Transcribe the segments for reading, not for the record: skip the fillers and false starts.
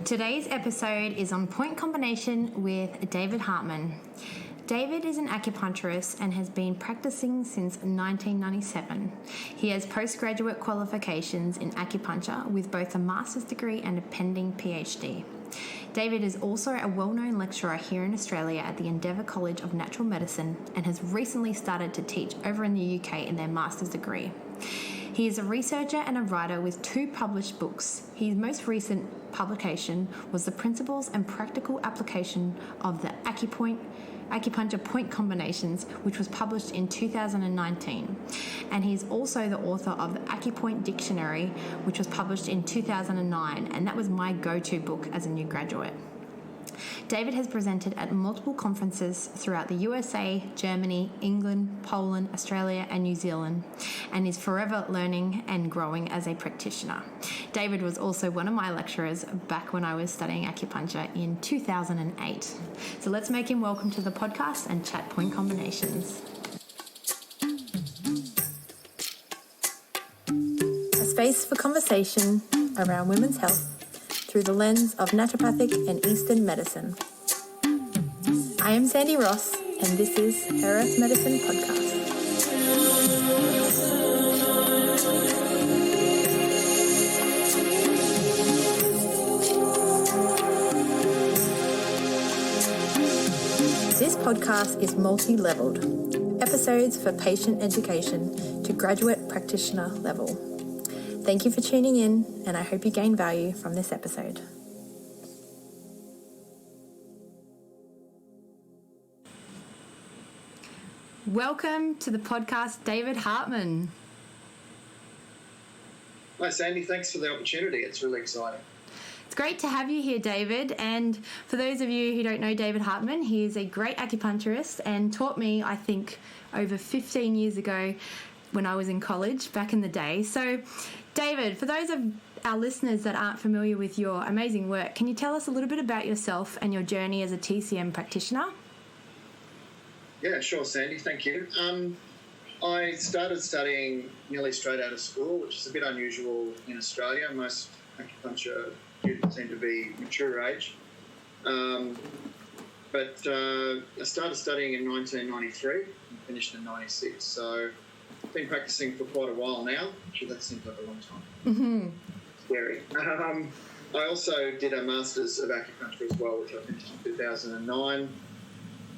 Today's episode is on point combination with David Hartmann. David is an acupuncturist and has been practicing since 1997. He has postgraduate qualifications in acupuncture with both a master's degree and a pending PhD. David is also a well-known lecturer here in Australia at the Endeavour College of Natural Medicine and has recently started to teach over in the UK in their master's degree. He is a researcher and a writer with 2 published books. His most recent publication was The Principles and Practical Application of the Acupuncture Point Combinations, which was published in 2019. And he's also the author of the Acupoint Dictionary, which was published in 2009, and that was my go-to book as a new graduate. David has presented at multiple conferences throughout the USA, Germany, England, Poland, Australia, and New Zealand, and is forever learning and growing as a practitioner. David was also one of my lecturers back when I was studying acupuncture in 2008. So let's make him welcome to the podcast and chat point combinations. A space for conversation around women's health through the lens of naturopathic and Eastern medicine. I am Sandy Ross, and this is Her Earth Medicine Podcast. This podcast is multi-leveled. Episodes for patient education to graduate practitioner level. Thank you for tuning in, and I hope you gain value from this episode. Welcome to the podcast, David Hartmann. Hi, Sandy. Thanks for the opportunity. It's really exciting. It's great to have you here, David. And for those of you who don't know David Hartmann, he is a great acupuncturist and taught me, I think, over 15 years ago when I was in college back in the day. So, David, for those of our listeners that aren't familiar with your amazing work, can you tell us a little bit about yourself and your journey as a TCM practitioner? Yeah, sure, Sandy. Thank you. I started studying nearly straight out of school, which is a bit unusual in Australia. Most acupuncture students seem to be mature age. But I started studying in 1993 and finished in 96. So I've been practicing for quite a while now. Actually, that seems like a long time. Mm-hmm. Scary. I also did a Masters of Acupuncture as well, which I finished in 2009.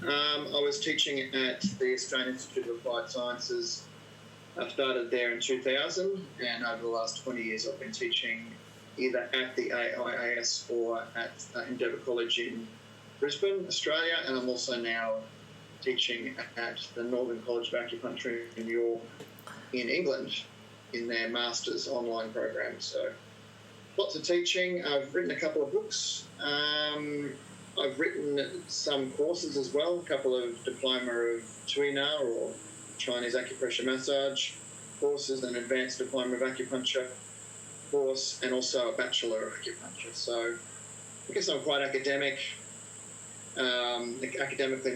I was teaching at the Australian Institute of Applied Sciences. I started there in 2000, and over the last 20 years I've been teaching either at the AIAS or at Endeavour College in Brisbane, Australia, and I'm also now teaching at the Northern College of Acupuncture in New York in England in their Masters online program. So lots of teaching. I've written a couple of books. I've written some courses as well, a couple of Diploma of Tuina or Chinese Acupressure Massage courses, an Advanced Diploma of Acupuncture course, and also a Bachelor of Acupuncture. So I guess I'm quite academically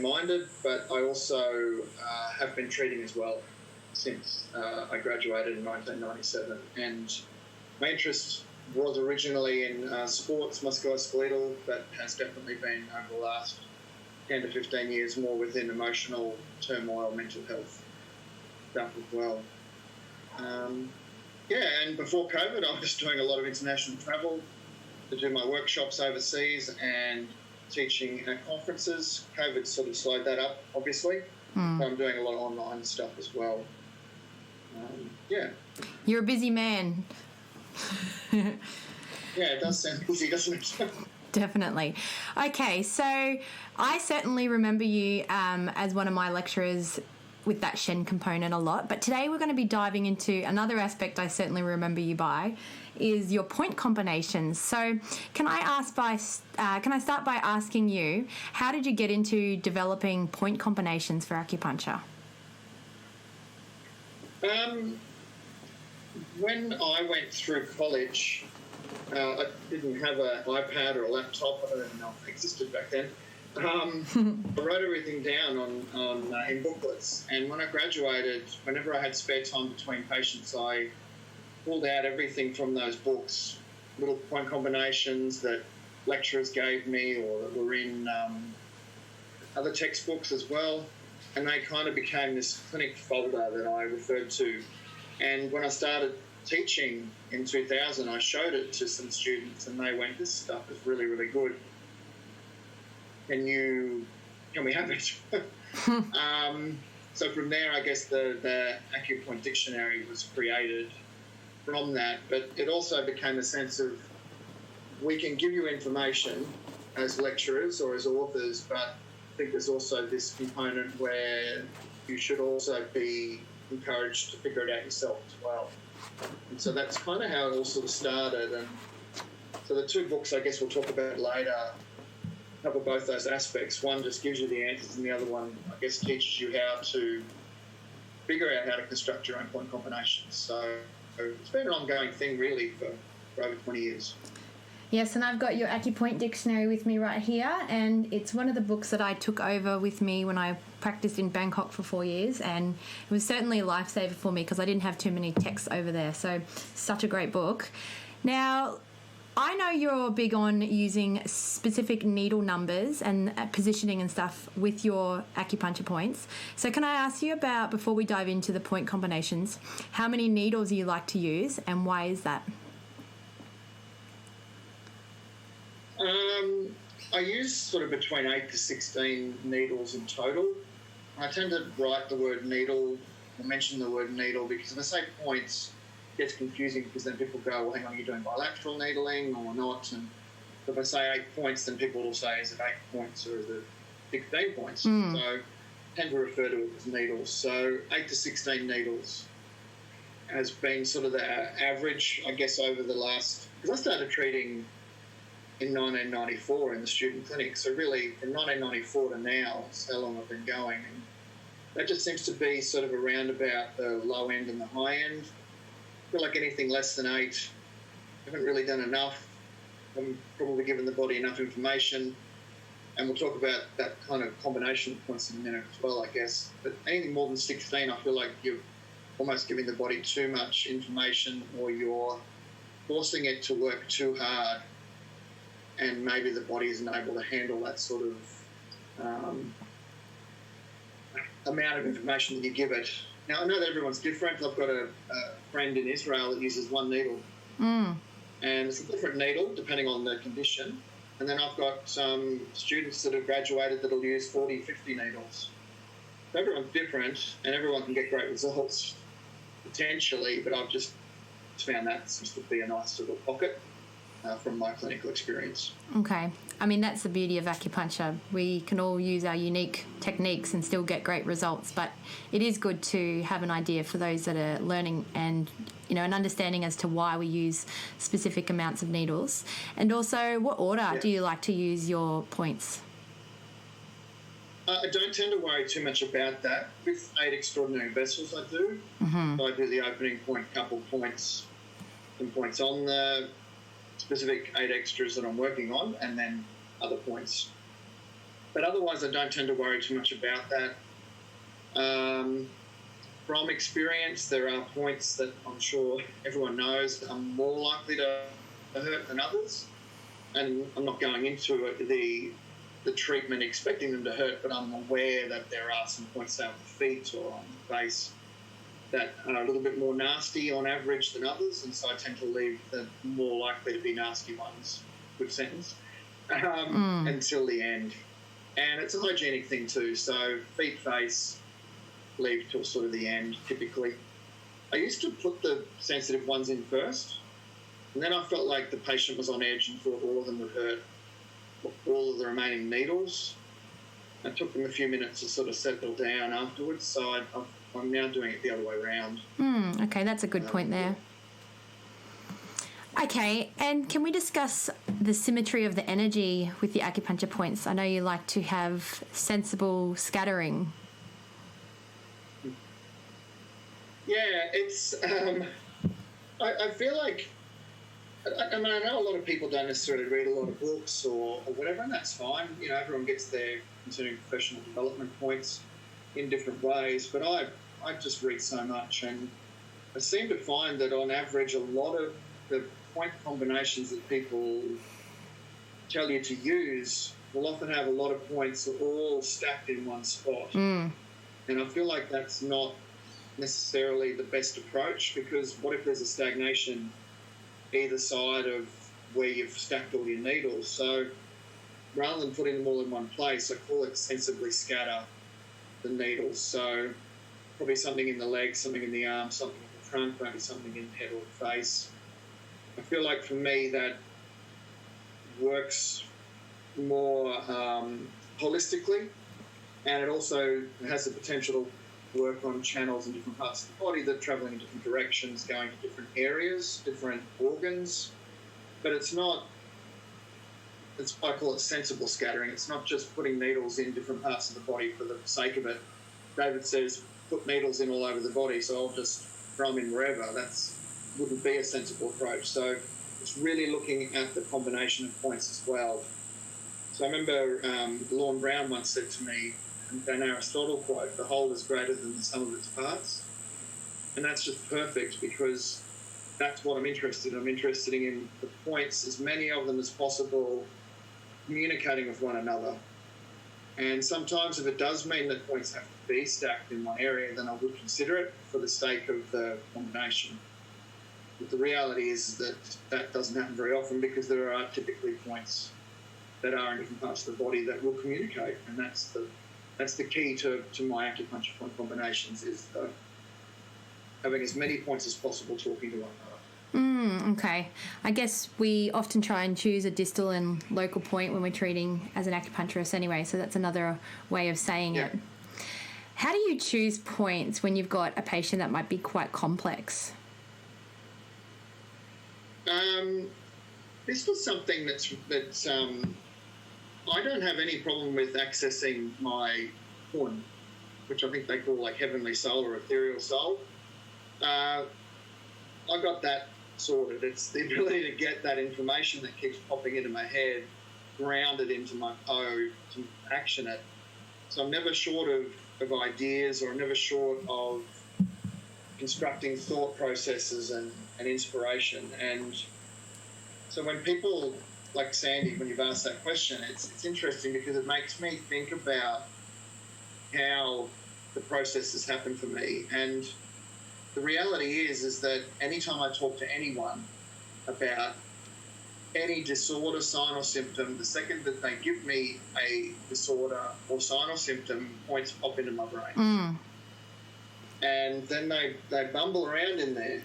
minded, but I also have been treating as well since I graduated in 1997. And my interest was originally in sports, musculoskeletal, but has definitely been over the last 10 to 15 years more within emotional turmoil, mental health stuff as well. And before COVID, I was doing a lot of international travel to do my workshops overseas and teaching at conferences. COVID sort of slowed that up, obviously. So I'm doing a lot of online stuff as well. You're a busy man. Yeah, it does sound busy, doesn't it? Definitely. Okay, so I certainly remember you as one of my lecturers with that Shen component a lot, but today we're going to be diving into another aspect I certainly remember you by, is your point combinations. So can I start by asking you, how did you get into developing point combinations for acupuncture? When I went through college, I didn't have an iPad or a laptop. I don't even know if it existed back then. I wrote everything down in booklets, and when I graduated, whenever I had spare time between patients, I pulled out everything from those books, little point combinations that lecturers gave me or that were in other textbooks as well. And they kind of became this clinic folder that I referred to. And when I started teaching in 2000, I showed it to some students and they went, this stuff is really, really good. Can we have it? So from there, I guess the Acupoint Dictionary was created from that. But it also became a sense of, we can give you information as lecturers or as authors, but I think there's also this component where you should also be encouraged to figure it out yourself as well. And so that's kind of how it all sort of started. And so the two books I guess we'll talk about later cover both those aspects. One just gives you the answers and the other one, I guess, teaches you how to figure out how to construct your own point combinations. So it's been an ongoing thing really for over 20 years. Yes, and I've got your Acupoint Dictionary with me right here, and it's one of the books that I took over with me when I practiced in Bangkok for 4 years, and it was certainly a lifesaver for me because I didn't have too many texts over there, so such a great book. Now, I know you're big on using specific needle numbers and positioning and stuff with your acupuncture points. So can I ask you about, before we dive into the point combinations, how many needles you like to use and why is that? I use sort of between 8 to 16 needles in total. I tend to write the word needle or mention the word needle because if I say points, it gets confusing because then people go, well, hang on, are you doing bilateral needling or not? And if I say 8 points, then people will say, is it 8 points or is it 16 points? So I tend to refer to it as needles. So 8 to 16 needles has been sort of the average, I guess, over the last... Because I started treating in 1994 in the student clinic. So really, from 1994 to now, is how long I've been going. And that just seems to be sort of around about the low end and the high end. I feel like anything less than 8, I haven't really done enough. I'm probably given the body enough information. And we'll talk about that kind of combination of points in a minute as well, I guess. But anything more than 16, I feel like you're almost giving the body too much information or you're forcing it to work too hard. And maybe the body isn't able to handle that sort of amount of information that you give it. Now, I know that everyone's different. I've got a friend in Israel that uses one needle. And it's a different needle depending on the condition. And then I've got some students that have graduated that will use 40, 50 needles. So everyone's different and everyone can get great results potentially, but I've just found that seems to be a nice little pocket. From my clinical experience. Okay. I mean, that's the beauty of acupuncture. We can all use our unique techniques and still get great results, but it is good to have an idea for those that are learning and, you know, an understanding as to why we use specific amounts of needles. And also, what order do you like to use your points? I don't tend to worry too much about that. With 8 extraordinary vessels I do. So I do the opening point, couple points, and points on the specific 8 extras that I'm working on, and then other points. But otherwise, I don't tend to worry too much about that. From experience, there are points that I'm sure everyone knows are more likely to hurt than others. And I'm not going into it, the treatment expecting them to hurt, but I'm aware that there are some points, say, on the feet or on the face, that are a little bit more nasty on average than others, and so I tend to leave the more likely to be nasty ones, good sentence, until the end. And it's a hygienic thing too, so feet, face, leave till sort of the end, typically. I used to put the sensitive ones in first, and then I felt like the patient was on edge and thought all of them would hurt all of the remaining needles. It took them a few minutes to sort of settle down afterwards, so I'm now doing it the other way around. Okay, that's a good point there. Okay, and can we discuss the symmetry of the energy with the acupuncture points? I know you like to have sensible scattering. Yeah, it's... I feel like... I mean, I know a lot of people don't necessarily read a lot of books or whatever, and that's fine. You know, everyone gets their continuing professional development points in different ways, but I just read so much, and I seem to find that on average a lot of the point combinations that people tell you to use will often have a lot of points all stacked in one spot. Mm. And I feel like that's not necessarily the best approach, because what if there's a stagnation either side of where you've stacked all your needles? So rather than putting them all in one place, I call it sensibly scatter the needles. So probably something in the legs, something in the arm, something in the trunk, maybe something in the head or the face. I feel like for me that works more holistically, and it also has the potential to work on channels in different parts of the body that are travelling in different directions, going to different areas, different organs. But it's not, I call it sensible scattering. It's not just putting needles in different parts of the body for the sake of it. David says, put needles in all over the body, so I'll just throw them in wherever. That wouldn't be a sensible approach. So it's really looking at the combination of points as well. So I remember Lorne Brown once said to me, an Aristotle quote, the whole is greater than the sum of its parts. And that's just perfect, because that's what I'm interested in. I'm interested in the points, as many of them as possible, communicating with one another. And sometimes if it does mean that points have to be stacked in one area, then I would consider it for the sake of the combination. But the reality is that that doesn't happen very often, because there are typically points that are in different parts of the body that will communicate, and that's the key to my acupuncture point combinations, is having as many points as possible talking to one another. Okay. I guess we often try and choose a distal and local point when we're treating as an acupuncturist anyway, so that's another way of saying it. How do you choose points when you've got a patient that might be quite complex? This was something that's I don't have any problem with accessing my point, which I think they call like heavenly soul or ethereal soul. I got that sorted. It's the ability to get that information that keeps popping into my head, grounded into my PO to action it. So I'm never short of ideas, or I'm never short of constructing thought processes and inspiration. And so when people, like Sandy, when you've asked that question, it's interesting, because it makes me think about how the processes happen for me. And the reality is that anytime I talk to anyone about any disorder, sign or symptom, the second that they give me a disorder or sign or symptom, points pop into my brain. And then they bumble around in there.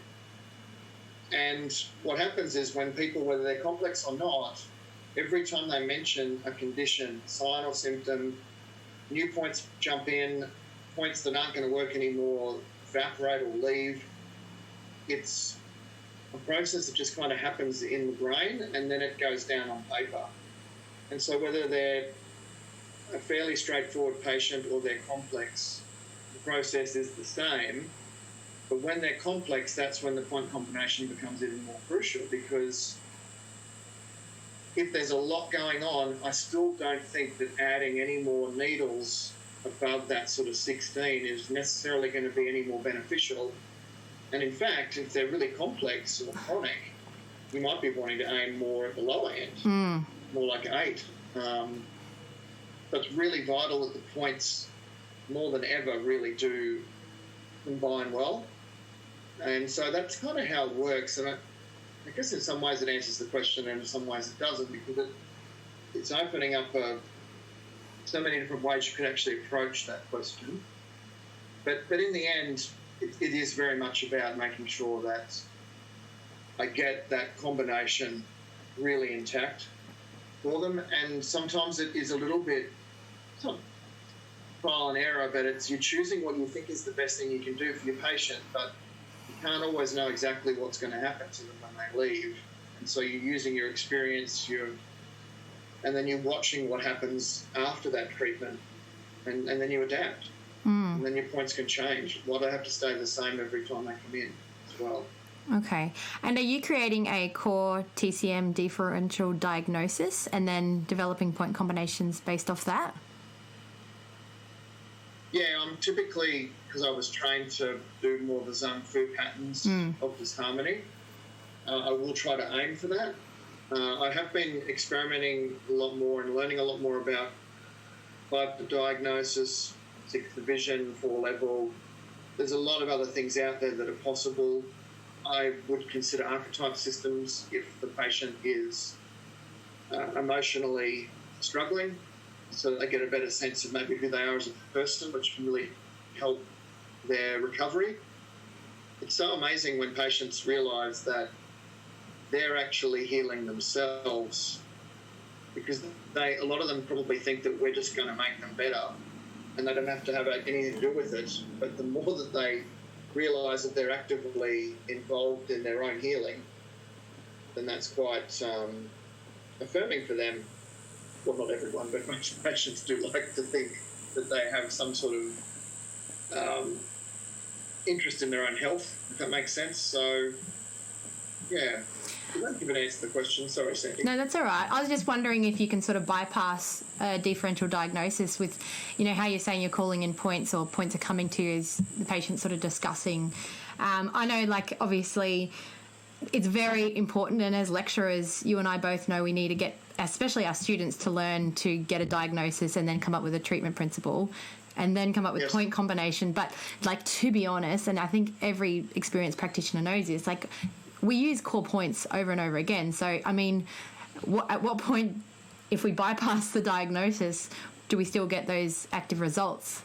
And what happens is, when people, whether they're complex or not, every time they mention a condition, sign or symptom, new points jump in, points that aren't going to work anymore evaporate or leave. It's a process that just kind of happens in the brain, and then it goes down on paper. And so whether they're a fairly straightforward patient or they're complex, the process is the same. But when they're complex, that's when the point combination becomes even more crucial, because if there's a lot going on, I still don't think that adding any more needles above that sort of 16 is necessarily going to be any more beneficial. And in fact, if they're really complex or chronic, you might be wanting to aim more at the lower end, more like 8. So it's really vital that the points, more than ever, really do combine well. And so that's kind of how it works. And I guess in some ways it answers the question, and in some ways it doesn't, because it's opening up so many different ways you can actually approach that question. But in the end, it is very much about making sure that I get that combination really intact for them. And sometimes it is a little bit, it's not trial and error, but it's you're choosing what you think is the best thing you can do for your patient, but you can't always know exactly what's going to happen to them when they leave. And so you're using your experience, and then you're watching what happens after that treatment, and then you adapt. And then your points can change. Well, they have to stay the same every time they come in as well. Okay. And are you creating a core TCM differential diagnosis and then developing point combinations based off that? Yeah, I'm typically, because I was trained to do more of the Zung Fu patterns of disharmony, I will try to aim for that. I have been experimenting a lot more and learning a lot more about 5 diagnosis, 6 division, 4 level. There's a lot of other things out there that are possible. I would consider archetype systems if the patient is emotionally struggling, so that they get a better sense of maybe who they are as a person, which can really help their recovery. It's so amazing when patients realise that they're actually healing themselves, because a lot of them probably think that we're just going to make them better and they don't have to have anything to do with it. But the more that they realise that they're actively involved in their own healing, then that's quite affirming for them. Well, not everyone, but most patients do like to think that they have some sort of interest in their own health, if that makes sense. So, yeah. I don't even answer the question. Sorry, Sandy. No, that's all right. I was just wondering if you can sort of bypass a differential diagnosis with, how you're saying you're calling in points, or points are coming to you as the patient sort of discussing. I know, obviously it's very important, and as lecturers, you and I both know we need to get, especially our students, to learn to get a diagnosis and then come up with a treatment principle and then come up with point combination. But, to be honest, and I think every experienced practitioner knows this, we use core points over and over again. So, at what point, if we bypass the diagnosis, do we still get those active results?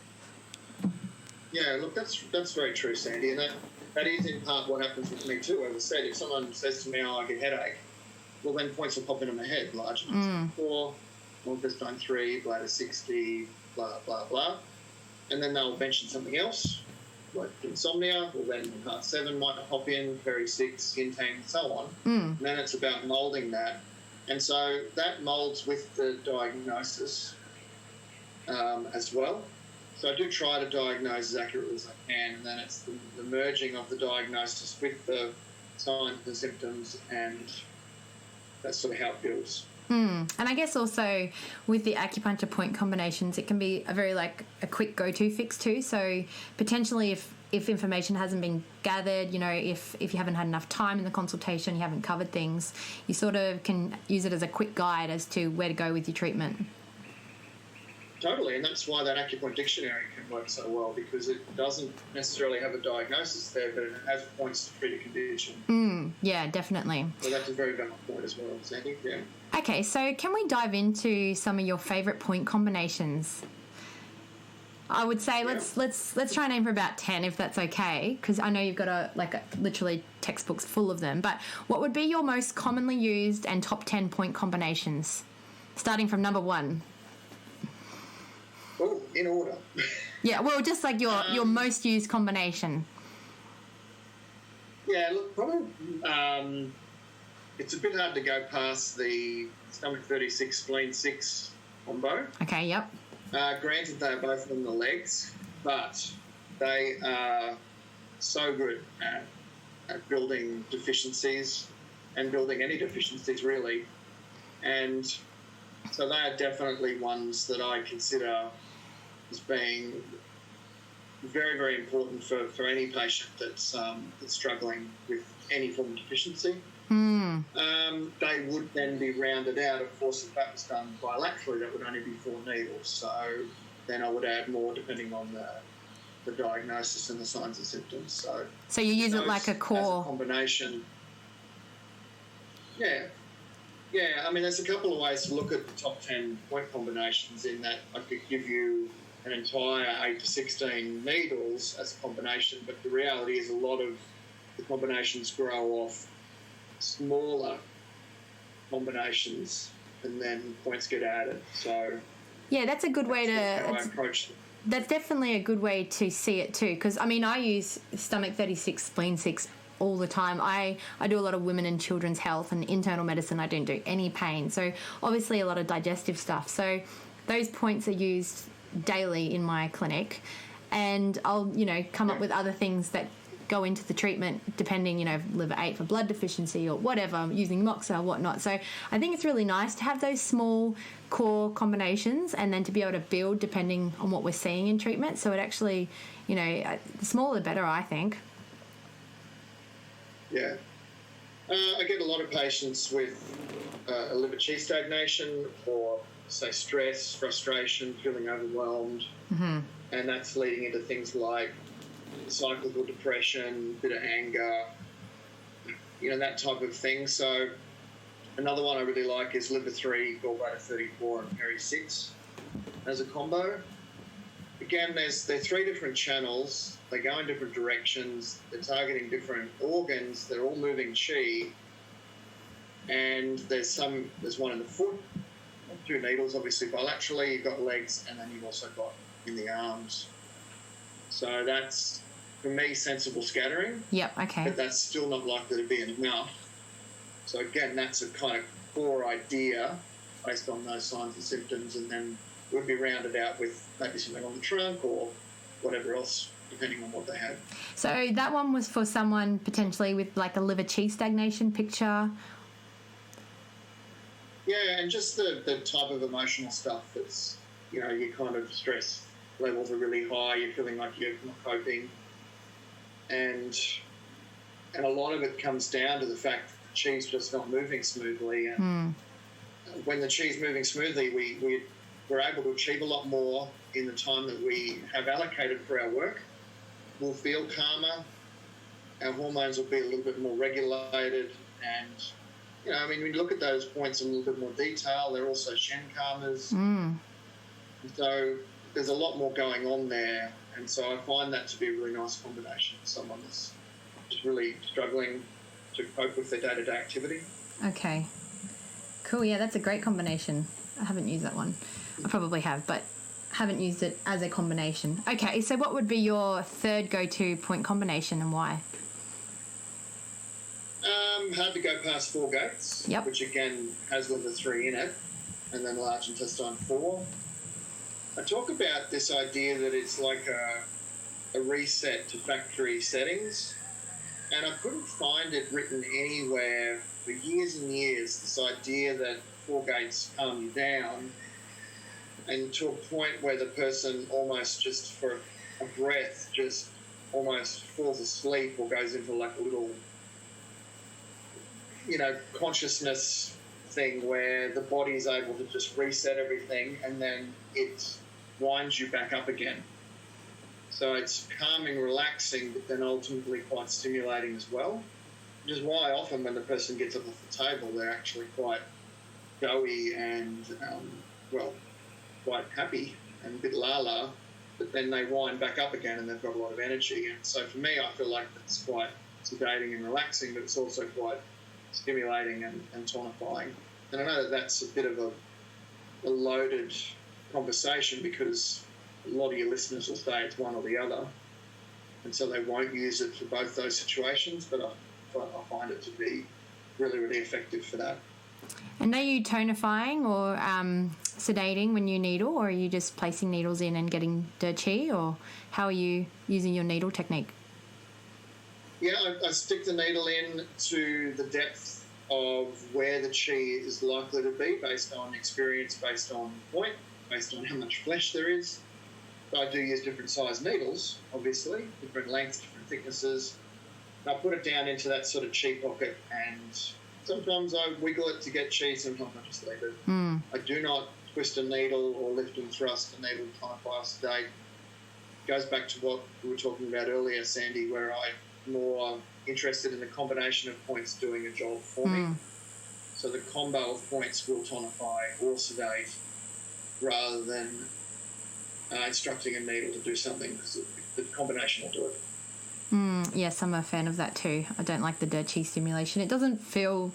Yeah, look, that's very true, Sandy, and that is in part what happens with me too. As I said, if someone says to me, I get a headache, well, then points will pop into my head, large amounts of 4, orchestine 3, bladder 60, blah, blah, blah. And then they'll mention something else, like insomnia, or then part 7 might pop in, peri 6, yin tang, and so on. And then it's about moulding that. And so that moulds with the diagnosis as well. So I do try to diagnose as accurately as I can, and then it's the merging of the diagnosis with the signs and symptoms, and that's sort of how it builds. And I guess also with the acupuncture point combinations, it can be a very a quick go-to fix too. So potentially if information hasn't been gathered, if you haven't had enough time in the consultation, you haven't covered things, you sort of can use it as a quick guide as to where to go with your treatment. Totally, and that's why that Acupoint Dictionary can work so well, because it doesn't necessarily have a diagnosis there, but it has points to treat a condition. Yeah, definitely. So that's a very valid point as well, Sandy. Yeah. Okay, so can we dive into some of your favourite point combinations? I would say let's try and aim for about 10, if that's okay, because I know you've got literally textbooks full of them. But what would be your most commonly used and top 10 point combinations, starting from number 1? Oh, in order. Yeah, well, just your most used combination. Yeah, look, probably it's a bit hard to go past the stomach 36, spleen 6 combo. Okay, yep. Granted, they're both on the legs, but they are so good at building deficiencies and building any deficiencies, really. And so they are definitely ones that I consider as being very, very important for any patient that's struggling with any form of deficiency. They would then be rounded out. Of course, if that was done bilaterally, that would only be 4 needles. So then I would add more depending on the diagnosis and the signs and symptoms. So you use it like a core as a combination. Yeah. Yeah, I mean, there's a couple of ways to look at the top 10 point combinations, in that I could give you an entire 8 to 16 needles as a combination, but the reality is a lot of the combinations grow off smaller combinations, and then points get added. So yeah, that's a good way to. How I approach them. That's definitely a good way to see it too, because I mean, I use stomach 36, spleen 6 all the time. I do a lot of women and children's health and internal medicine. I don't do any pain, so obviously a lot of digestive stuff. So those points are used daily in my clinic, and I'll come up with other things that go into the treatment depending, liver 8 for blood deficiency or whatever. I'm using moxa or whatnot. So I think it's really nice to have those small core combinations, and then to be able to build depending on what we're seeing in treatment. So it actually, the smaller the better, I think. Yeah. I get a lot of patients with a liver qi stagnation or, say, stress, frustration, feeling overwhelmed, and that's leading into things like cyclical depression, bit of anger, that type of thing. So another one I really like is liver 3, gallbladder 34, and peri 6 as a combo. Again, they're 3 different channels. They go in different directions. They're targeting different organs. They're all moving qi. And there's one in the foot, 2 needles, obviously bilaterally. You've got legs, and then you've also got in the arms. So that's, for me, sensible scattering. Yep, okay. But that's still not likely to be enough. So again, that's a kind of core idea based on those signs and symptoms, and then would be rounded out with maybe something on the trunk or whatever else, depending on what they had. So that one was for someone potentially with like a liver qi stagnation picture. Yeah, and just the type of emotional stuff that's, your kind of stress levels are really high, you're feeling like you're not coping. And a lot of it comes down to the fact that the qi's just not moving smoothly. And when the qi's moving smoothly, we're able to achieve a lot more in the time that we have allocated for our work. We'll feel calmer. Our hormones will be a little bit more regulated. And, when you look at those points in a little bit more detail, they're also Shen karmas. So there's a lot more going on there. And so I find that to be a really nice combination for someone that's just really struggling to cope with their day-to-day activity. Okay. Cool. Yeah, that's a great combination. I haven't used that one. I probably have, but haven't used it as a combination. Okay, so what would be your third go-to point combination and why? Hard to go past 4 gates, which again has liver 3 in it, and then large intestine 4. I talk about this idea that it's like a reset to factory settings, and I couldn't find it written anywhere for years and years, this idea that 4 gates calm you down, and to a point where the person almost just for a breath just almost falls asleep or goes into like a little, consciousness thing where the body is able to just reset everything and then it winds you back up again. So it's calming, relaxing, but then ultimately quite stimulating as well, which is why often when the person gets up off the table, they're actually quite doughy and, quite happy and a bit la-la, but then they wind back up again and they've got a lot of energy. And so for me, I feel like it's quite sedating and relaxing, but it's also quite stimulating and tonifying. And I know that that's a bit of a loaded conversation because a lot of your listeners will say it's one or the other, and so they won't use it for both those situations, but I find it to be really, really effective for that. And are you tonifying or sedating when you needle, or are you just placing needles in and getting the qi, or how are you using your needle technique? Yeah, I stick the needle in to the depth of where the qi is likely to be based on experience, based on point, based on how much flesh there is. So I do use different size needles, obviously, different lengths, different thicknesses. I put it down into that sort of qi pocket, and sometimes I wiggle it to get qi, sometimes I just leave it. I do not twist a needle or lift and thrust a needle to tonify or sedate. It goes back to what we were talking about earlier, Sandy, where I'm more interested in the combination of points doing a job for me. So the combo of points will tonify or sedate rather than instructing a needle to do something, because the combination will do it. Yes, I'm a fan of that too. I don't like the qi stimulation. It doesn't feel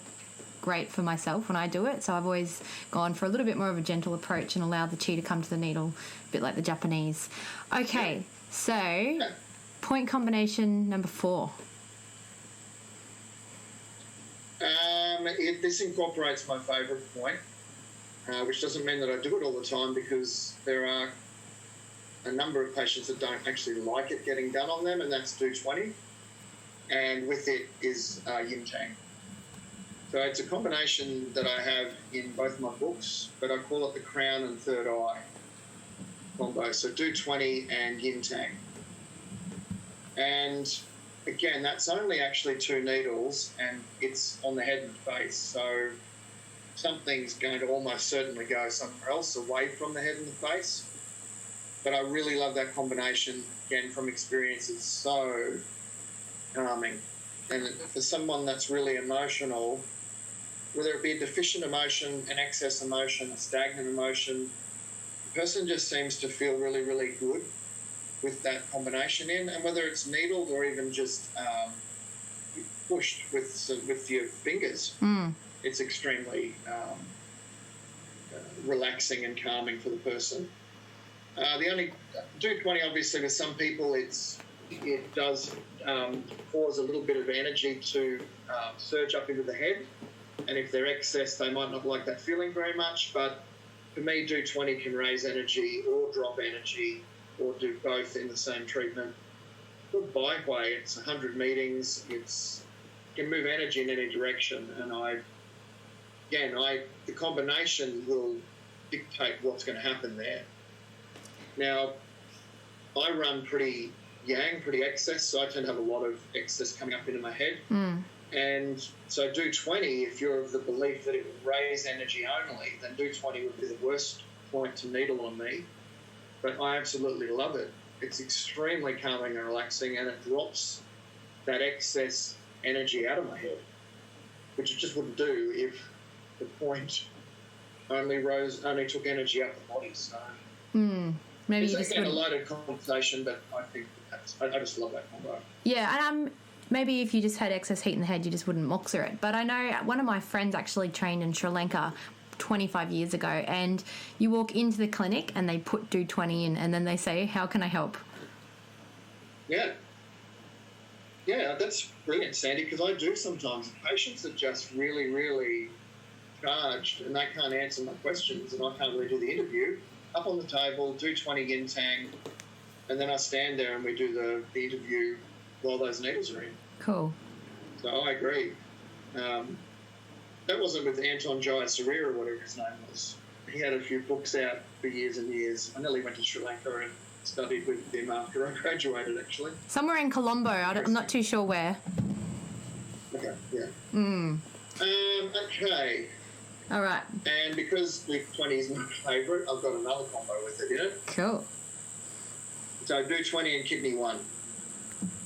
great for myself when I do it, so I've always gone for a little bit more of a gentle approach and allowed the qi to come to the needle, a bit like the Japanese. Okay, so point combination number 4. This incorporates my favourite point, which doesn't mean that I do it all the time, because there are a number of patients that don't actually like it getting done on them, and that's do 20. And with it is Yin Yang. So it's a combination that I have in both my books, but I call it the crown and third eye combo. So do 20 and Yin Yang. And again, that's only actually 2 needles, and it's on the head and face. So something's going to almost certainly go somewhere else away from the head and the face. But I really love that combination. Again, from experience, it's so calming. And for someone that's really emotional, whether it be a deficient emotion, an excess emotion, a stagnant emotion, the person just seems to feel really, really good with that combination in. And whether it's needled or even just pushed with your fingers, it's extremely relaxing and calming for the person. The only do 20, obviously, with some people, it does cause a little bit of energy to surge up into the head, and if they're excess, they might not like that feeling very much. But for me, do 20 can raise energy or drop energy, or do both in the same treatment. Good bike way, it's 100 meetings. It can move energy in any direction, and the combination will dictate what's going to happen there. Now, I run pretty yang, pretty excess, so I tend to have a lot of excess coming up into my head. And so do 20, if you're of the belief that it will raise energy only, then do 20 would be the worst point to needle on me. But I absolutely love it. It's extremely calming and relaxing, and it drops that excess energy out of my head, which it just wouldn't do if the point only took energy out of the body. So maybe it's you just again a loaded conversation, but I think I just love that combo. Yeah, and maybe if you just had excess heat in the head, you just wouldn't moxer it. But I know one of my friends actually trained in Sri Lanka 25 years ago, and you walk into the clinic and they do 20 in, and then they say, "How can I help?" Yeah, that's brilliant, Sandy, because I do sometimes. Patients are just really, really charged, and they can't answer my questions, and I can't really do the interview. Up on the table, do 20 yin tang, and then I stand there and we do the interview while those needles are in. Cool. So I agree. That wasn't with Anton Jayasuriya or whatever his name was. He had a few books out for years and years. I nearly went to Sri Lanka and studied with him after I graduated, actually. Somewhere in Colombo. I'm not too sure where. Okay, yeah. Okay. All right. And because with 20 is my favourite, I've got another combo with it in it. Cool. So do 20 and kidney 1.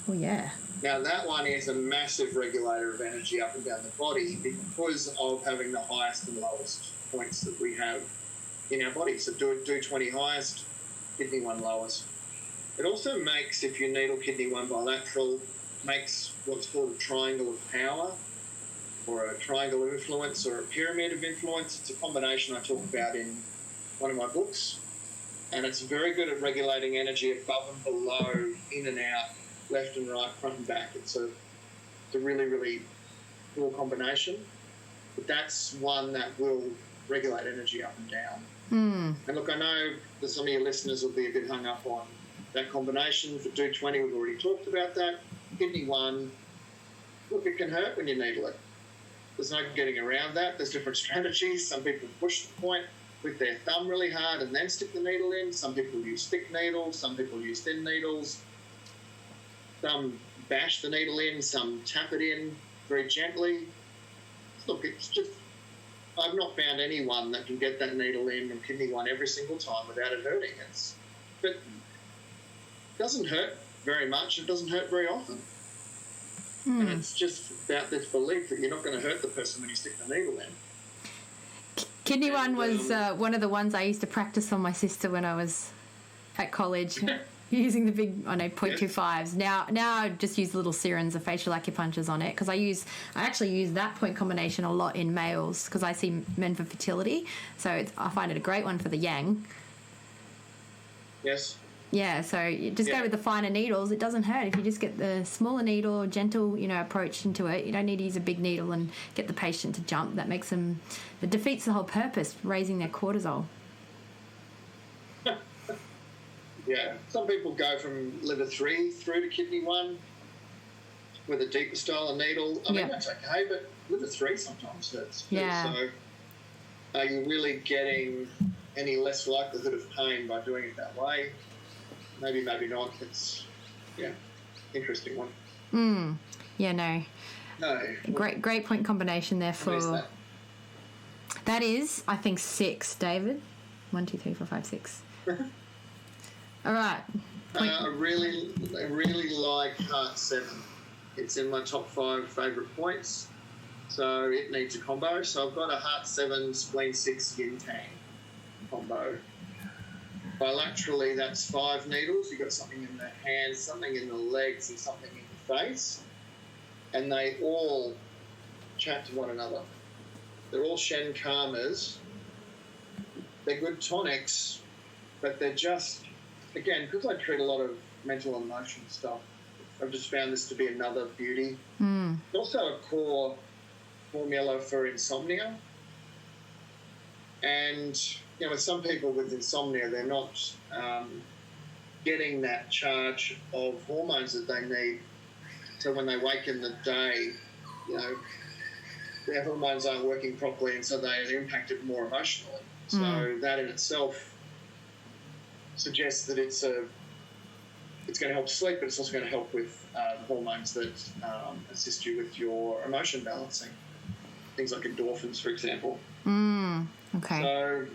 Oh, yeah. Now, that one is a massive regulator of energy up and down the body because of having the highest and lowest points that we have in our body. So do 20 highest, kidney 1 lowest. It also makes, if you needle kidney 1 bilateral, makes what's called a triangle of power, or a triangle of influence, or a pyramid of influence. It's a combination I talk about in one of my books, and it's very good at regulating energy above and below, in and out, left and right, front and back. It's a really, really cool combination. But that's one that will regulate energy up and down. And look, I know that some of your listeners will be a bit hung up on that combination. For do 20, we've already talked about that. Kidney 1, look, it can hurt when you needle it. There's no getting around that. There's different strategies. Some people push the point with their thumb really hard and then stick the needle in. Some people use thick needles. Some people use thin needles. Some bash the needle in. Some tap it in very gently. Look, it's just, I've not found anyone that can get that needle in from kidney 1 every single time without it hurting. But it doesn't hurt very much. It doesn't hurt very often. And it's just about this belief that you're not going to hurt the person when you stick the needle in. Kidney 1 was one of the ones I used to practice on my sister when I was at college, using the big, 0.25s. Now I just use little serums of facial acupunctures on it, because I actually use that point combination a lot in males, because I see men for fertility. So I find it a great one for the yang. Yes. Yeah, so you just go with the finer needles. It doesn't hurt if you just get the smaller needle, gentle, approach into it. You don't need to use a big needle and get the patient to jump. That defeats the whole purpose, raising their cortisol. Yeah, some people go from liver 3 through to kidney 1 with a deeper style of needle. I mean, that's okay, but liver 3 sometimes hurts too. Yeah. So are you really getting any less likelihood of pain by doing it that way? Maybe not. It's, interesting one. Yeah, no. No. Great point combination there for... What is that? That is, I think, 6, David. 1, 2, 3, 4, 5, 6. All right. I really like Heart 7. It's in my top 5 favourite points. So it needs a combo. So I've got a Heart 7, Spleen 6, Yin Yang combo. Bilaterally, that's 5 needles. You've got something in the hands, something in the legs, and something in the face. And they all chat to one another. They're all Shen Karmas. They're good tonics, but they're just, again, because I treat a lot of mental and emotional stuff, I've just found this to be another beauty. It's also a core formula for insomnia. And, you know, with some people with insomnia, they're not getting that charge of hormones that they need. So when they wake in the day, you know, their hormones aren't working properly, and so they're impacted more emotionally. So that in itself suggests that it's going to help sleep, but it's also going to help with hormones that assist you with your emotion balancing. Things like endorphins, for example. Okay. So,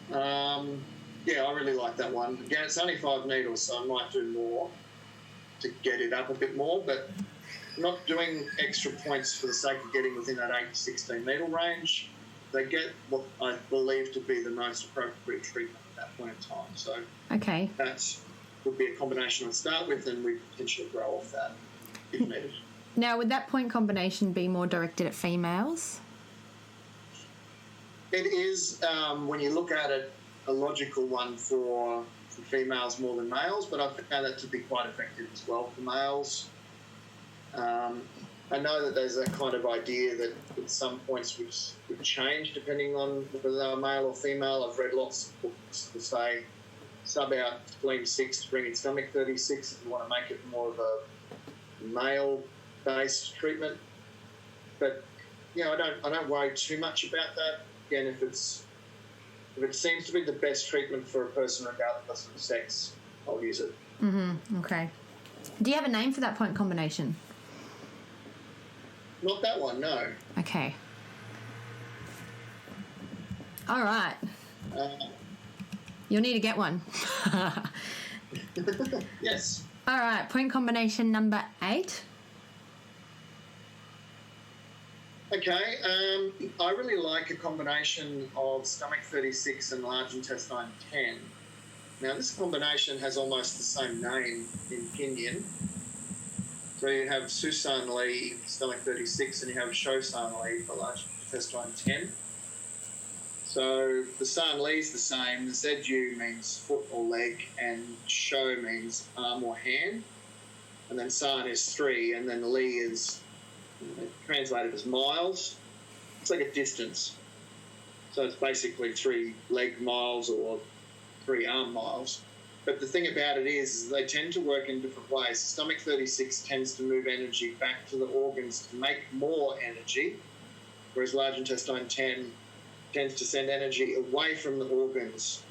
yeah, I really like that one. Again, it's only 5 needles, so I might do more to get it up a bit more, but not doing extra points for the sake of getting within that 8 to 16 needle range. They get what I believe to be the most appropriate treatment at that point in time. So okay. That would be a combination I'd start with, and we potentially grow off that if needed. Now, would that point combination be more directed at females? It is, when you look at it, a logical one for females more than males, but I've found it to be quite effective as well for males. I know that there's a kind of idea that at some points would change depending on whether they're male or female. I've read lots of books that say sub out spleen 6 to bring in stomach 36 if you want to make it more of a male-based treatment. But, you know, I don't worry too much about that. Again, if it seems to be the best treatment for a person regardless of sex, I'll use it. Okay. Do you have a name for that point combination? Not that one, no. Okay. All right. You'll need to get one. Yes. All right, point combination number 8. Okay, I really like a combination of stomach 36 and large intestine 10. Now, this combination has almost the same name in Pinyin. So you have Susan Li, stomach 36, and you have Shosan Li for large intestine 10. So the San Li is the same. The ZU means foot or leg, and Sho means arm or hand. And then San is 3, and then Li is translated as miles. It's like a distance. So it's basically 3 leg miles or 3 arm miles. But the thing about it is they tend to work in different ways. Stomach 36 tends to move energy back to the organs to make more energy, whereas large intestine 10 tends to send energy away from the organs,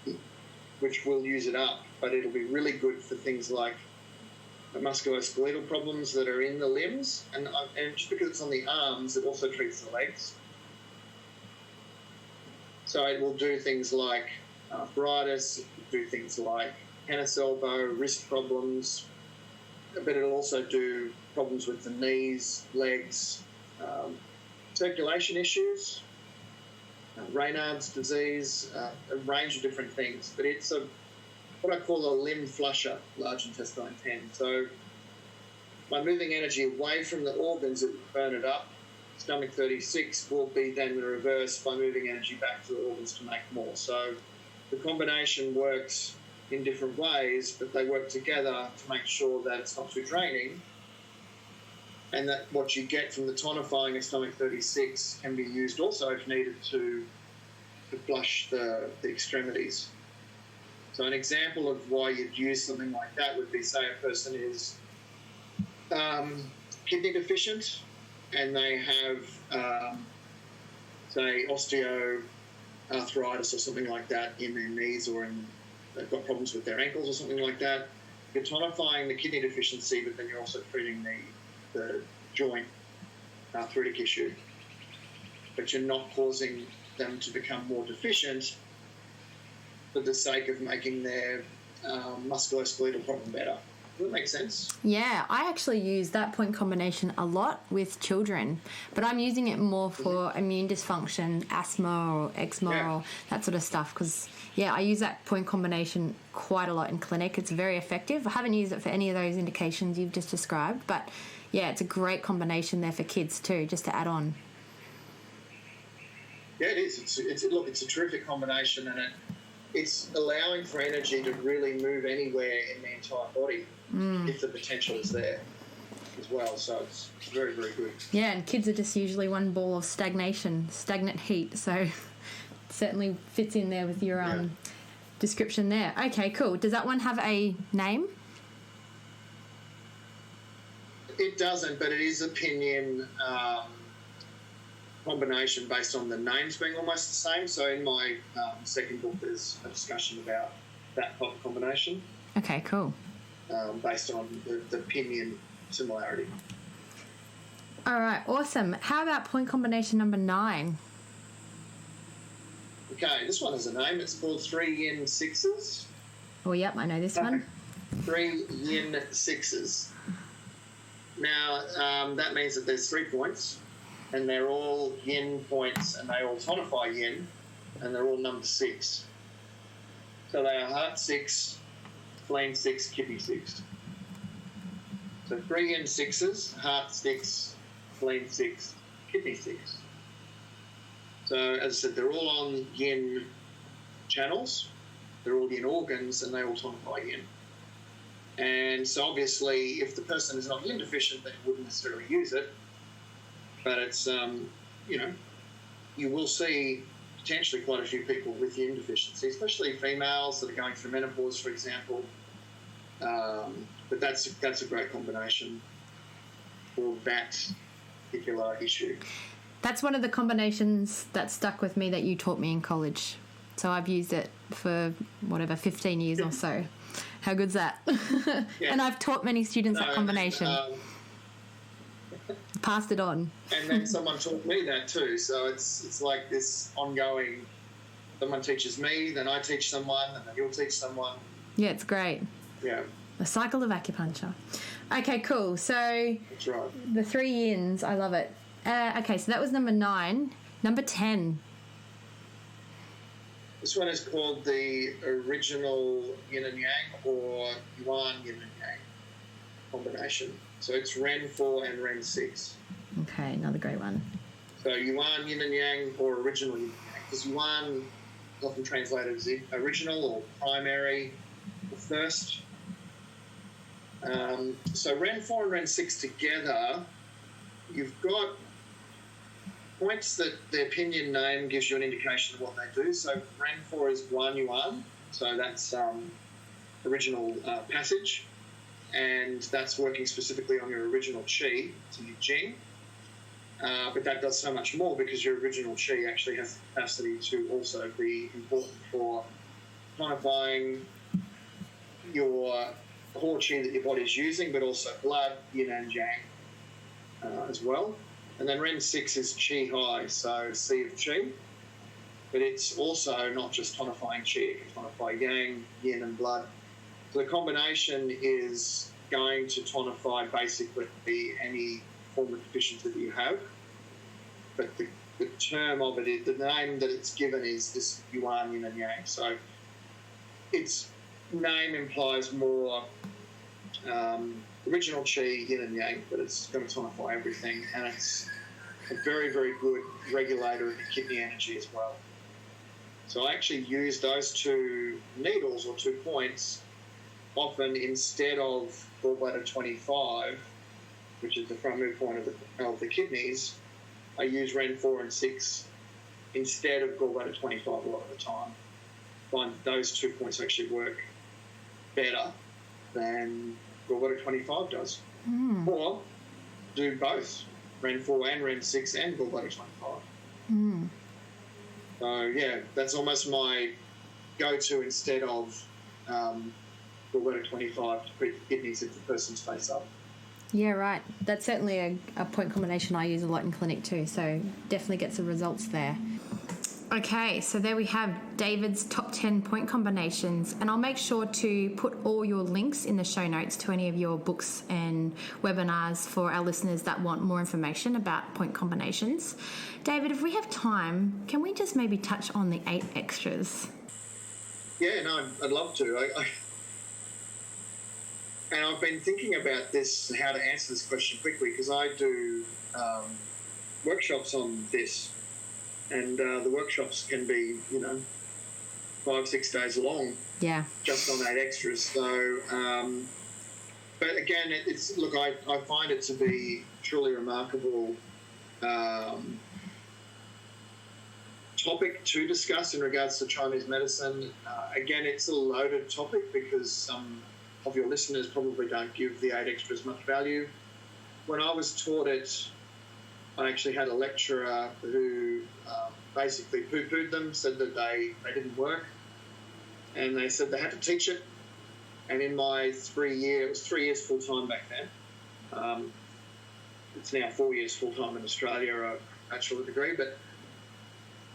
which will use it up. But it'll be really good for things like musculoskeletal problems that are in the limbs. And just because it's on the arms, it also treats the legs. So it will do things like arthritis, do things like tennis elbow, wrist problems, but it'll also do problems with the knees, legs, circulation issues, Raynaud's disease, a range of different things. But it's what I call a limb flusher, large intestine 10. So by moving energy away from the organs, it will burn it up. Stomach 36 will be then the reverse by moving energy back to the organs to make more. So the combination works in different ways, but they work together to make sure that it's not too draining, and that what you get from the tonifying of stomach 36 can be used also if needed to flush the extremities. So an example of why you'd use something like that would be, say, a person is kidney deficient and they have, say, osteoarthritis or something like that in their knees, or they've got problems with their ankles or something like that. you're tonifying the kidney deficiency, but then you're also treating the joint arthritic issue. But you're not causing them to become more deficient for the sake of making their musculoskeletal problem better. Does that make sense? Yeah, I actually use that point combination a lot with children, but I'm using it more for immune dysfunction, asthma or eczema or that sort of stuff because, I use that point combination quite a lot in clinic. It's very effective. I haven't used it for any of those indications you've just described, but, it's a great combination there for kids too, just to add on. Yeah, it is. It's a terrific combination, and it's allowing for energy to really move anywhere in the entire body if the potential is there as well. So it's very, very good. Yeah, and kids are just usually one ball of stagnant heat. So it certainly fits in there with your description there. Okay, cool. Does that one have a name? It doesn't, but it is a pinyin combination based on the names being almost the same. So in my second book, there's a discussion about that type of combination. Okay, cool. Based on the pinyin similarity. All right, awesome. How about point combination number 9? Okay, this one has a name. It's called 3 Yin 6s. Oh, yep, I know this one. 3 Yin 6s. Now, that means that there's 3 points, and they're all yin points, and they all tonify yin, and they're all number 6. So they are heart 6, flame 6, kidney 6. So 3 yin 6s, heart 6, flame 6, kidney 6. So as I said, they're all on yin channels, they're all yin organs, and they all tonify yin. And so obviously, if the person is not yin deficient, they wouldn't necessarily use it. But it's, you will see potentially quite a few people with yin deficiency, especially females that are going through menopause, for example. But that's a great combination for that particular issue. That's one of the combinations that stuck with me that you taught me in college. So I've used it for, 15 years or so. How good's that? Yeah. And I've taught many students that combination. Passed it on. And then someone taught me that too. So it's like this ongoing, someone teaches me, then I teach someone, and then you'll teach someone. Yeah, it's great. Yeah. The cycle of acupuncture. Okay, cool. So that's right. The 3 yins, I love it. Okay, so that was number 9. Number 10. This one is called the original Yin and Yang, or Yuan Yin and Yang combination. So it's Ren 4 and Ren 6. Okay, another great one. So Yuan Yin and Yang, or original Yin and Yang. Because Yuan is often translated as original or primary or first. So Ren 4 and Ren 6 together, you've got points that their pinyin name gives you an indication of what they do. So Ren 4 is 1 Yuan, so that's original passage, and that's working specifically on your original qi, so your jing. But that does so much more because your original qi actually has the capacity to also be important for tonifying your core qi that your body is using, but also blood, yin and yang as well. And then Ren 6 is Qi high, so C of Qi. But it's also not just tonifying Qi, it can tonify Yang, Yin and blood. So the combination is going to tonify basically any form of deficiency that you have. But the term of it, the name that it's given is this Yuan, Yin and Yang. So its name implies more original Qi, Yin and Yang, but it's going to tonify everything, and it's a very, very good regulator of the kidney energy as well. So I actually use those 2 needles or 2 points often instead of gallbladder 25, which is the front move point of the kidneys. I use Ren 4 and 6 instead of gallbladder 25 a lot of the time. I find those 2 points actually work better than gallbladder 25 does. Or do both, Ren 4 and Ren 6 and gallbladder 25. So yeah, that's almost my go-to instead of gallbladder for 1:25 to put the kidneys if the person's face up. Yeah, right. That's certainly a point combination I use a lot in clinic too, so definitely get some results there. Okay, so there we have David's top 10 point combinations, and I'll make sure to put all your links in the show notes to any of your books and webinars for our listeners that want more information about point combinations. David, if we have time, can we just maybe touch on the 8 extras? Yeah, no, I'd love to. And I've been thinking about this, how to answer this question quickly, because I do workshops on this, and the workshops can be, 5-6 days long. Yeah. Just on 8 extras. So, but again, I find it to be truly remarkable topic to discuss in regards to Chinese medicine. Again, it's a loaded topic because some of your listeners probably don't give the 8 extras much value. When I was taught it, I actually had a lecturer who basically poo-pooed them, said that they didn't work, and they said they had to teach it. And in my it was 3 years full-time back then. It's now 4 years full-time in Australia, a bachelor degree, but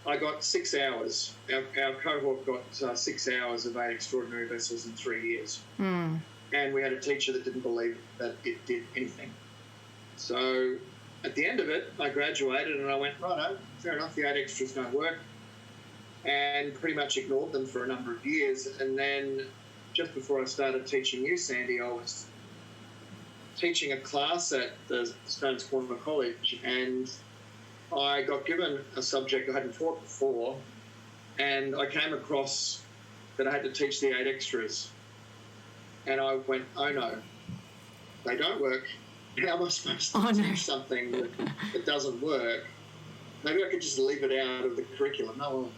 I got 6 hours. Our cohort got 6 hours of 8 extraordinary vessels in 3 years. And we had a teacher that didn't believe that it did anything. So at the end of it, I graduated and I went, righto, fair enough, the 8 extras don't work, and pretty much ignored them for a number of years. And then just before I started teaching you, Sandy, I was teaching a class at the Stones Corner College, and I got given a subject I hadn't taught before, and I came across that I had to teach the 8 extras. And I went, oh no, they don't work. How am I supposed to teach something that doesn't work? Maybe I could just leave it out of the curriculum. No.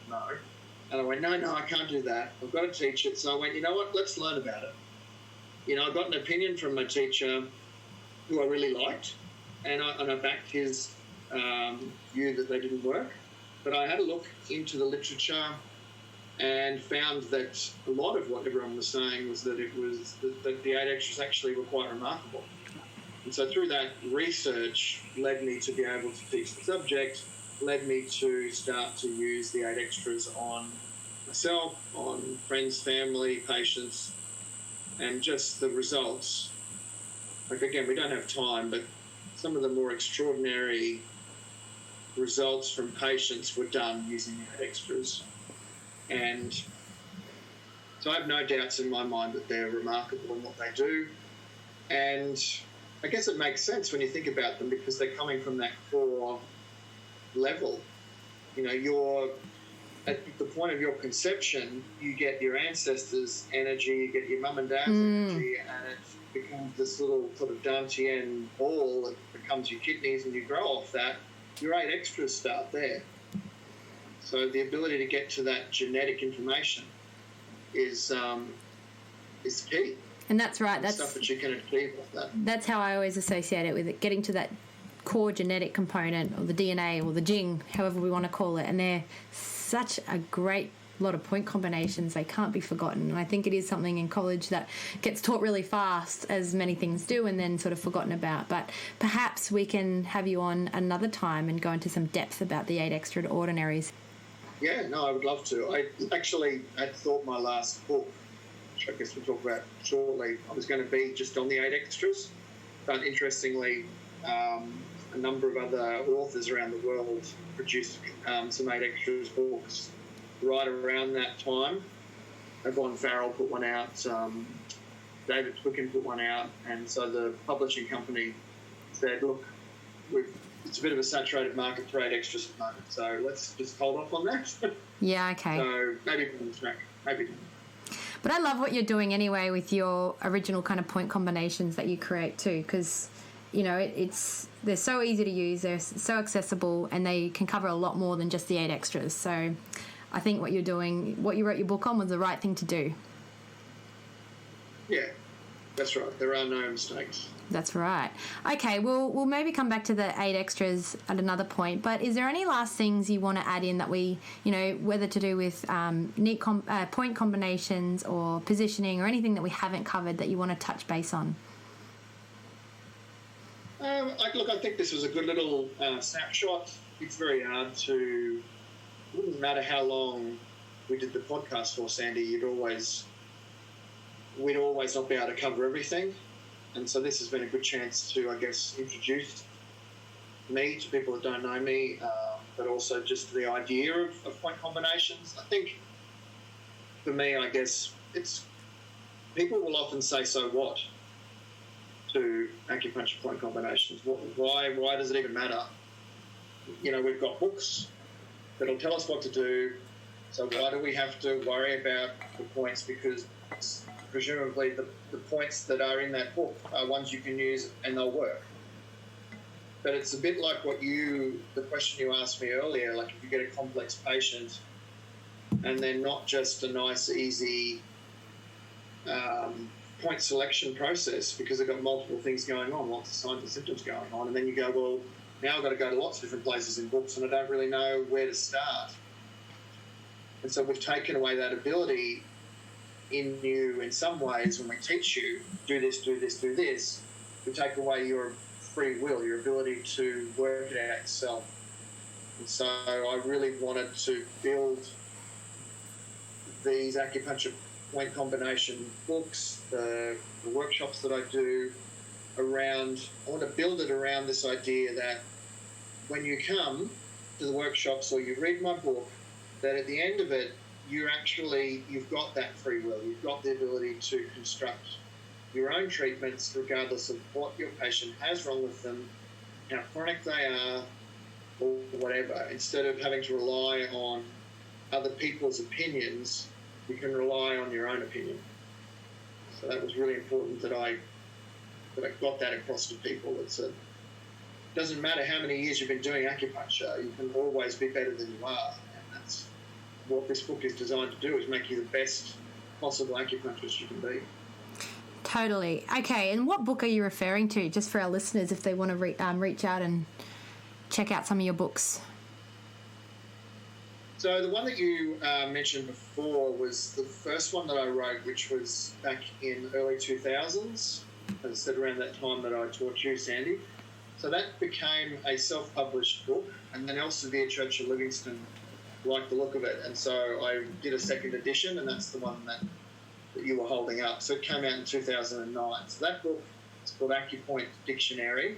And I went, no, I can't do that. I've got to teach it. So I went, you know what, let's learn about it. I got an opinion from my teacher who I really liked, and I backed his view that they didn't work. But I had a look into the literature and found that a lot of what everyone was saying was that that the 8 extras actually were quite remarkable. And so through that research led me to be able to teach the subject, led me to start to use the 8 extras on myself, on friends, family, patients, and just the results. Like, again, we don't have time, but some of the more extraordinary results from patients were done using the 8 extras. And so I have no doubts in my mind that they're remarkable in what they do. And I guess it makes sense when you think about them, because they're coming from that core level. You're at the point of your conception, you get your ancestors' energy, you get your mum and dad's energy, and it becomes this little sort of Dantian ball that becomes your kidneys, and you grow off that. Your 8 extras start there. So the ability to get to that genetic information is key. And that's right. That's stuff that you can achieve with that. That's how I always associate it with it, getting to that core genetic component, or the DNA, or the Jing, however we want to call it. And they're such a great lot of point combinations. They can't be forgotten. And I think it is something in college that gets taught really fast, as many things do, and then sort of forgotten about. But perhaps we can have you on another time and go into some depth about the 8 extraordinaries. Yeah, no, I would love to. I actually had thought my last book, which I guess we'll talk about shortly, I was going to be just on the 8 extras. But interestingly, a number of other authors around the world produced some 8 extras books right around that time. Yvonne Farrell put one out, David Hartmann put one out, and so the publishing company said, look, it's a bit of a saturated market for 8 extras at the moment, so let's just hold off on that. Yeah, okay. So maybe on the track, maybe. But I love what you're doing anyway with your original kind of point combinations that you create too, because they're so easy to use, they're so accessible, and they can cover a lot more than just the 8 extras. So I think what you're doing, what you wrote your book on, was the right thing to do. Yeah, that's right. There are no mistakes. That's right. Okay, we'll maybe come back to the 8 extras at another point, but is there any last things you want to add in that we, whether to do with point combinations or positioning or anything that we haven't covered that you want to touch base on? I think this was a good little snapshot. It's very hard to... It wouldn't matter how long we did the podcast for, Sandy, we'd always not be able to cover everything. And so this has been a good chance to, I guess, introduce me to people that don't know me, but also just the idea of point combinations. I think for me, I guess, it's... People will often say, so what, to acupuncture point combinations? Why does it even matter? We've got books that'll tell us what to do, so why do we have to worry about the points? Because presumably the points that are in that book are ones you can use and they'll work. But it's a bit like the question you asked me earlier, like if you get a complex patient and they're not just a nice, easy point selection process because they've got multiple things going on, lots of signs and symptoms going on, and then you go, well, now I've got to go to lots of different places in books and I don't really know where to start. And so we've taken away that ability in you in some ways when we teach you, do this, do this, do this. We take away your free will, your ability to work it out yourself. And so I really wanted to build these acupuncture point combination books, the workshops that I do around, I want to build it around this idea that when you come to the workshops or you read my book, that at the end of it, you've got that free will. You've got the ability to construct your own treatments regardless of what your patient has wrong with them, how chronic they are, or whatever. Instead of having to rely on other people's opinions, you can rely on your own opinion. So that was really important that I got that across to people. It doesn't matter how many years you've been doing acupuncture, you can always be better than you are. And that's what this book is designed to do, is make you the best possible acupuncturist you can be. Totally. Okay, and what book are you referring to, just for our listeners if they want to reach out and check out some of your books? So the one that you mentioned before was the first one that I wrote, which was back in early 2000s, as I said, around that time that I taught you, Sandy. So that became a self-published book, and then Elsevier Church of Livingston liked the look of it, and so I did a second edition, and that's the one that you were holding up. So it came out in 2009. So that book is called Acupoint Dictionary,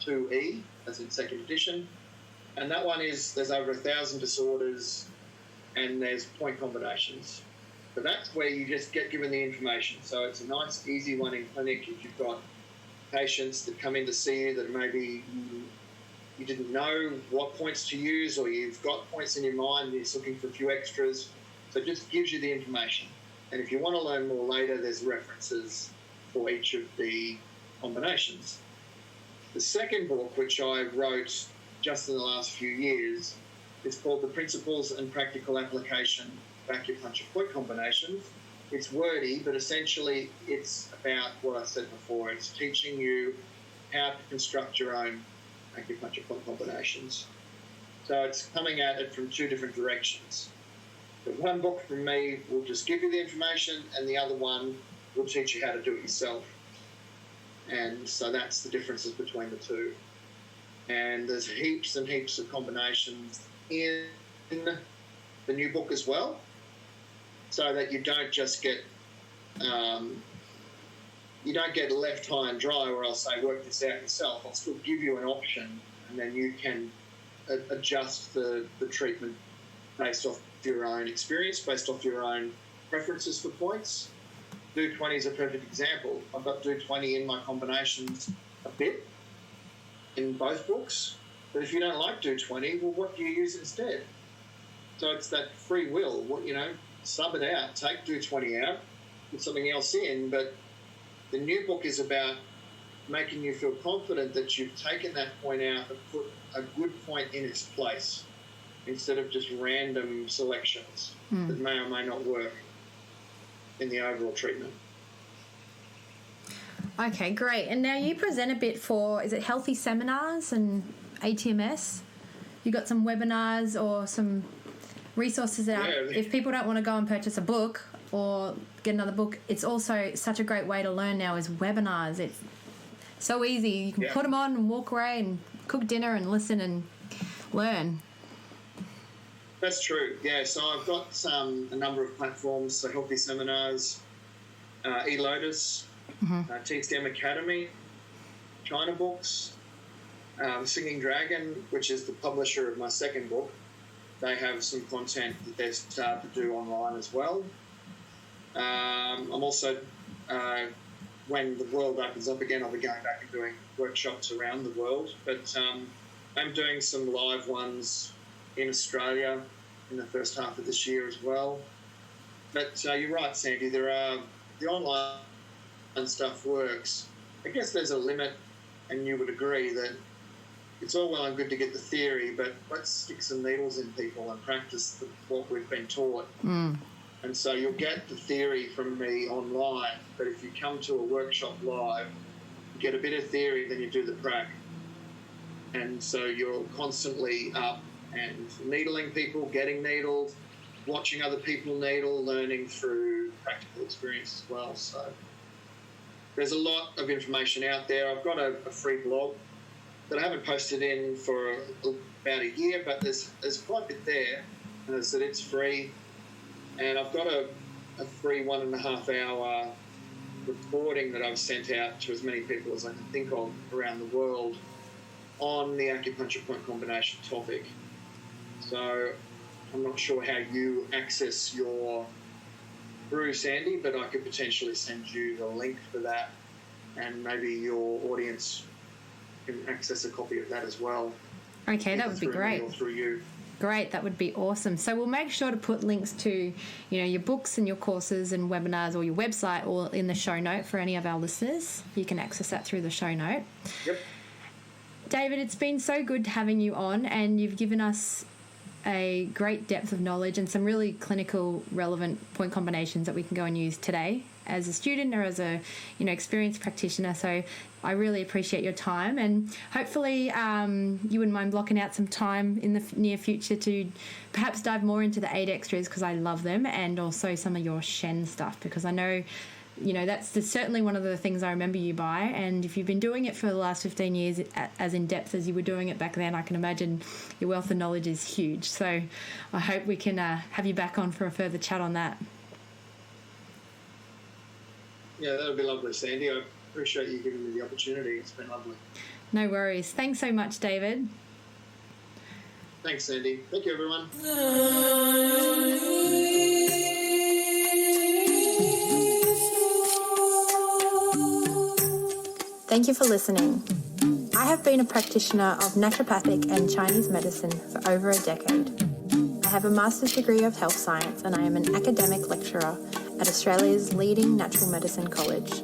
2E, as in second edition. And that one there's over 1,000 disorders and there's point combinations. So that's where you just get given the information. So it's a nice, easy one in clinic if you've got patients that come in to see you that maybe you didn't know what points to use, or you've got points in your mind and you're looking for a few extras. So it just gives you the information. And if you want to learn more later, there's references for each of the combinations. The second book, which I wrote just in the last few years, is called The Principles and Practical Application of Acupuncture Point Combinations. It's wordy, but essentially it's about what I said before. It's teaching you how to construct your own acupuncture point combinations. So it's coming at it from two different directions. The one book from me will just give you the information, and the other one will teach you how to do it yourself. And so that's the differences between the two. And there's heaps and heaps of combinations in the new book as well, so that you don't just get left high and dry where I'll say work this out yourself. I'll still give you an option, and then you can adjust the treatment based off your own experience, based off your own preferences for points. Do 20 is a perfect example. I've got Do 20 in my combinations a bit in both books, but if you don't like Do 20, well, what do you use instead? So it's that free will. Sub it out, take Do 20 out, put something else in. But the new book is about making you feel confident that you've taken that point out and put a good point in its place, instead of just random selections that may or may not work in the overall treatment. Okay, great. And now you present a bit for, is it Healthy Seminars and ATMS? You got some webinars or some resources that if people don't want to go and purchase a book or get another book, it's also such a great way to learn now is webinars. It's so easy. You can put them on and walk away and cook dinner and listen and learn. That's true. Yeah, so I've got a number of platforms, so Healthy Seminars, eLotus, TSTM Academy, China Books, Singing Dragon, which is the publisher of my second book. They have some content that they've started to do online as well. I'm also, when the world opens up again, I'll be going back and doing workshops around the world. But I'm doing some live ones in Australia in the first half of this year as well. But you're right, Sandy, the online stuff works. I guess there's a limit, and you would agree that it's all well and good to get the theory, but let's stick some needles in people and practice what we've been taught. And so you'll get the theory from me online, but if you come to a workshop live, you get a bit of theory, then you do the prac. And so you're constantly up and needling people, getting needled, watching other people needle, learning through practical experience as well. So there's a lot of information out there. I've got a free blog that I haven't posted in for about a year, but there's quite a bit there. And as I said, it's free. And I've got a free 1.5 hour recording that I've sent out to as many people as I can think of around the world on the acupuncture point combination topic. So I'm not sure how you access your brew, Sandy, but I could potentially send you the link for that, and maybe your audience can access a copy of that as well. Okay, that would be great. Or through you. Great, that would be awesome. So we'll make sure to put links to, your books and your courses and webinars or your website all in the show note for any of our listeners. You can access that through the show note. Yep. David, it's been so good having you on, and you've given us a great depth of knowledge and some really clinical relevant point combinations that we can go and use today as a student or as a experienced practitioner. So I really appreciate your time, and hopefully you wouldn't mind blocking out some time in the near future to perhaps dive more into the 8 extras, because I love them, and also some of your Shen stuff, because I know that's certainly one of the things I remember you by. And if you've been doing it for the last 15 years as in depth as you were doing it back then, I can imagine your wealth of knowledge is huge. So I hope we can have you back on for a further chat on that. Yeah, that would be lovely, Sandy. I appreciate you giving me the opportunity. It's been lovely. No worries. Thanks so much, David. Thanks, Sandy. Thank you, everyone. Thank you for listening. I have been a practitioner of naturopathic and Chinese medicine for over a decade. I have a master's degree of health science, and I am an academic lecturer at Australia's leading natural medicine college.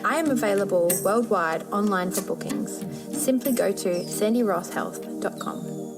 I am available worldwide online for bookings. Simply go to sandyrosshealth.com.